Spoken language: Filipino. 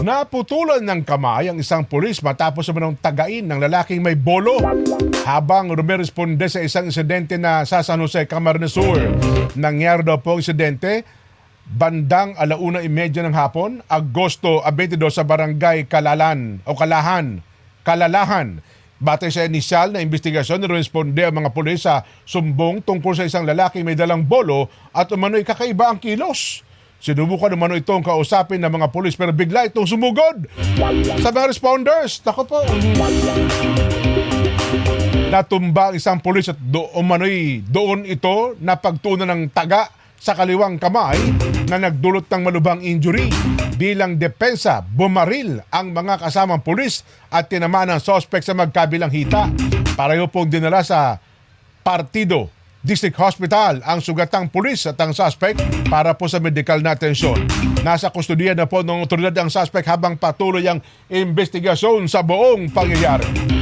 Naputulan ng kamay ang isang pulis matapos naman tagain ng lalaking may bolo habang rumeresponde sa isang insidente na sa San Jose, Camarines Sur. Nangyari daw po ang insidente bandang 1:30 ng hapon, Agosto 22 sa barangay Kalalahan. Batay sa inisyal na investigasyon, responde ang mga pulis sa sumbong tungkol sa isang lalaki may dalang bolo at umano'y kakaiba ang kilos. Sinubukan naman itong kausapin ng mga pulis pero bigla itong sumugod sa mga responders. Tako po. Natumba ang isang pulis at doon ito napagtunan ng taga sa kaliwang kamay na nagdulot ng malubhang injury. Bilang depensa, bumaril ang mga kasamang pulis at tinamaan ng suspect sa magkabilang hita. Pareho pong dinala sa Partido District Hospital ang sugatang pulis at ang suspect para po sa medical na atensyon. Nasa kustudiya na po ng otoridad ang suspect habang patuloy ang investigasyon sa buong pangyayari.